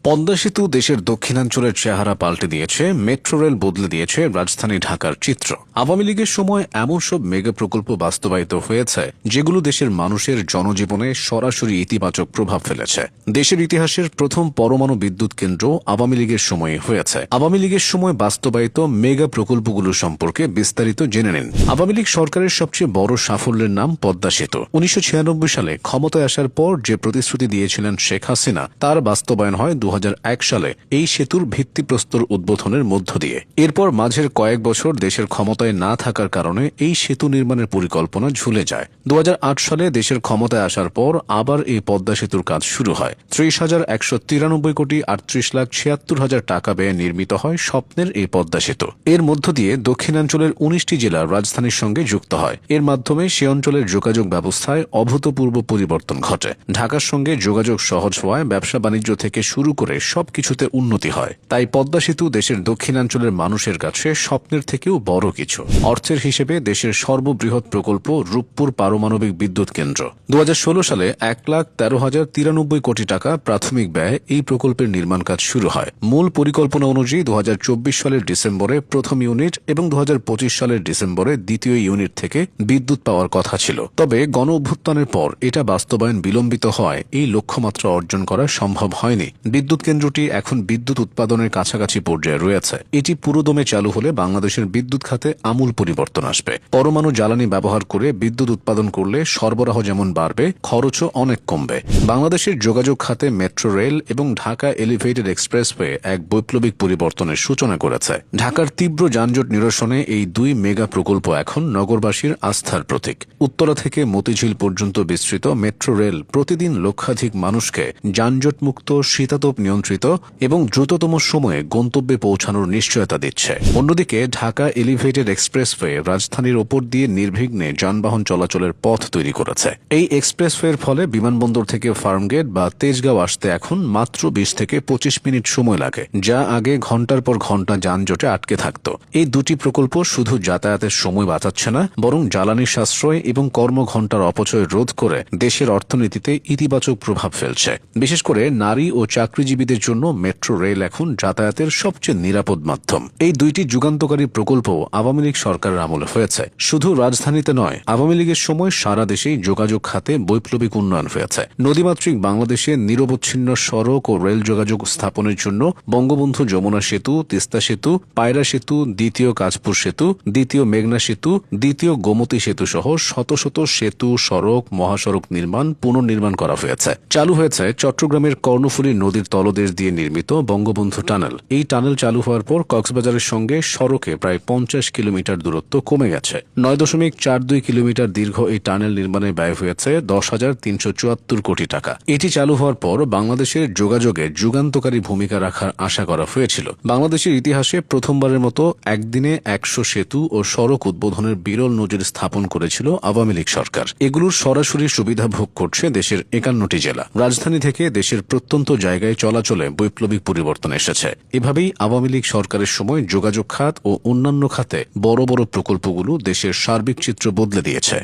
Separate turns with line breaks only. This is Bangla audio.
পদ্মা সেতু দেশের দক্ষিণাঞ্চলের চেহারা পাল্টে দিয়েছে, মেট্রো রেল বদলে দিয়েছে রাজধানী ঢাকার চিত্র। আওয়ামী লীগের সময় এমন সব মেগা প্রকল্প বাস্তবায়িত হয়েছে যেগুলো দেশের মানুষের জনজীবনে সরাসরি ইতিবাচক প্রভাব ফেলেছে। দেশের ইতিহাসের প্রথম পরমাণু বিদ্যুৎ কেন্দ্র আওয়ামী লীগের সময়ে হয়েছে। আওয়ামী লীগের সময় বাস্তবায়িত মেগা প্রকল্পগুলো সম্পর্কে বিস্তারিত জেনে নিন। আওয়ামী লীগ সরকারের সবচেয়ে বড় সাফল্যের নাম পদ্মা সেতু। 1996 সালে ক্ষমতায় আসার পর যে প্রতিশ্রুতি দিয়েছিলেন শেখ হাসিনা, তার বাস্তবায়ন হয় 2001 সালে এই সেতুর ভিত্তিপ্রস্তর উদ্বোধনের মধ্য দিয়ে। এরপর মাঝের কয়েক বছর দেশের ক্ষমতায় না থাকার কারণে এই সেতু নির্মাণের পরিকল্পনা ঝুলে যায়। 2008 সালে দেশের ক্ষমতায় আসার পর আবার এই পদ্মা সেতুর কাজ শুরু হয়। 30,193 কোটি 38,76,000 টাকা ব্যয়ে নির্মিত হয় স্বপ্নের এই পদ্মা সেতু। এর মধ্য দিয়ে দক্ষিণাঞ্চলের 19টি জেলা রাজধানীর সঙ্গে যুক্ত হয়। এর মাধ্যমে সে অঞ্চলের যোগাযোগ ব্যবস্থায় অভূতপূর্ব পরিবর্তন ঘটে। ঢাকার সঙ্গে যোগাযোগ সহজ হওয়ায় ব্যবসা বাণিজ্য থেকে শুরু করে সবকিছুতে উন্নতি হয়। তাই পদ্মা সেতু দেশের দক্ষিণাঞ্চলের মানুষের কাছে স্বপ্নের থেকেও বড় কিছু। অর্থের হিসেবে দেশের সর্ববৃহৎ প্রকল্প রূপপুর পারমাণবিক বিদ্যুৎ কেন্দ্র। 2016 সালে 1,13,093 কোটি টাকা প্রাথমিক ব্যয়ে এই প্রকল্পের নির্মাণ কাজ শুরু হয়। মূল পরিকল্পনা অনুযায়ী 2024 সালের ডিসেম্বরে প্রথম ইউনিট এবং 2025 সালের ডিসেম্বরে দ্বিতীয় ইউনিট থেকে বিদ্যুৎ পাওয়ার কথা ছিল। তবে গণ অভ্যুত্থানের পর এটা বাস্তবায়ন বিলম্বিত হয় এই লক্ষ্যমাত্রা অর্জন করা সম্ভব হয়নি। বিদ্যুৎ কেন্দ্রটি এখন বিদ্যুৎ উৎপাদনের কাছাকাছি পর্যায়ে রয়েছে। এটি পুরোদমে চালু হলে বাংলাদেশের বিদ্যুৎ খাতে আমূল পরিবর্তন আসবে। পরমাণু জ্বালানি ব্যবহার করে বিদ্যুৎ উৎপাদন করলে সরবরাহ যেমন বাড়বে, খরচও অনেক কমবে। বাংলাদেশের যোগাযোগ খাতে মেট্রো রেল এবং ঢাকা এলিভেটেড এক্সপ্রেসওয়ে এক বৈপ্লবিক পরিবর্তনের সূচনা করেছে। ঢাকার তীব্র যানজট নিরসনে এই দুই মেগা প্রকল্প এখন নগরবাসীর আস্থার প্রতীক। উত্তরা থেকে মতিঝিল পর্যন্ত বিস্তৃত মেট্রো রেল প্রতিদিন লক্ষাধিক মানুষকে যানজটমুক্ত, শীতাতপ নিয়ন্ত্রিত এবং দ্রুততম সময়ে গন্তব্যে পৌঁছানোর নিশ্চয়তা দিচ্ছে। অন্যদিকে ঢাকা এলিভেটেড এক্সপ্রেসওয়ে রাজধানীর ওপর দিয়ে নির্বিঘ্নে যানবাহন চলাচলের পথ তৈরি করেছে। এই এক্সপ্রেসওয়ের ফলে বিমানবন্দর থেকে ফার্মগেট বা তেজগাঁও আসতে এখন মাত্র 20 থেকে 25 মিনিট সময় লাগে, যা আগে ঘন্টার পর ঘন্টা যানজটে আটকে থাকত। এই দুটি প্রকল্প শুধু যাতায়াতের সময় বাঁচাচ্ছে না, বরং জ্বালানি সাশ্রয় এবং কর্মঘণ্টার অপচয় রোধ করে দেশের অর্থনীতিতে ইতিবাচক প্রভাব ফেলছে। বিশেষ করে নারী ও চাকরিজীবীদের জন্য মেট্রো রেল এখন যাতায়াতের সবচেয়ে নিরাপদ মাধ্যম। এই দুইটি যুগান্তকারী প্রকল্প আওয়ামী লীগ সরকারের আমলে হয়েছে। শুধু রাজধানীতে নয়, আওয়ামী লীগের সময় সারা দেশেই যোগাযোগ খাতে বৈপ্লবিক উন্নয়ন হয়েছে। নদীমাতৃক বাংলাদেশে নিরবচ্ছিন্ন সড়ক ও রেল যোগাযোগ স্থাপনের জন্য বঙ্গবন্ধু যমুনা সেতু, তিস্তা সেতু, পায়রা সেতু, দ্বিতীয় কাঁচপুর সেতু, দ্বিতীয় মেঘনা সেতু, দ্বিতীয় গোমতী সেতু সহ শত শত সেতু, সড়ক, মহাসড়ক নির্মাণ, পুনর্নির্মাণ করা হয়েছে। চালু হয়েছে চট্টগ্রামের কর্ণফুলী নদীর তলদেশ দিয়ে নির্মিত বঙ্গবন্ধু টানেল। এই টানেল চালু হওয়ার পর কক্সবাজারের সঙ্গে সড়কে প্রায় 50 কিলোমিটার দূরত্ব কমে গেছে। 9.42 কিলোমিটার দীর্ঘ এই টানেল নির্মাণে ব্যয় হয়েছে 10,374 কোটি টাকা। এটি চালু হওয়ার পর বাংলাদেশের যোগাযোগে যুগান্তকারী ভূমিকা রাখার আশা করা হয়েছিল। বাংলাদেশের ইতিহাসে প্রথমবারের মতো একদিনে 100 সেতু ও সড়ক উদ্বোধনের বিরল নজির স্থাপন করেছিল আওয়ামী লীগ সরকার। এগুলোর সরাসরি সুবিধা ভোগ করছে দেশের 51টি জেলা। রাজধানী থেকে দেশের প্রত্যন্ত জায়গায় চলাচলে বৈপ্লবিক পরিবর্তন এসেছে। এভাবেই আওয়ামী লীগ সরকারের সময় যোগাযোগ খাত ও অন্যান্য খাতে বড় বড় প্রকল্পগুলো দেশের সার্বিক চিত্র বদলে দিয়েছে।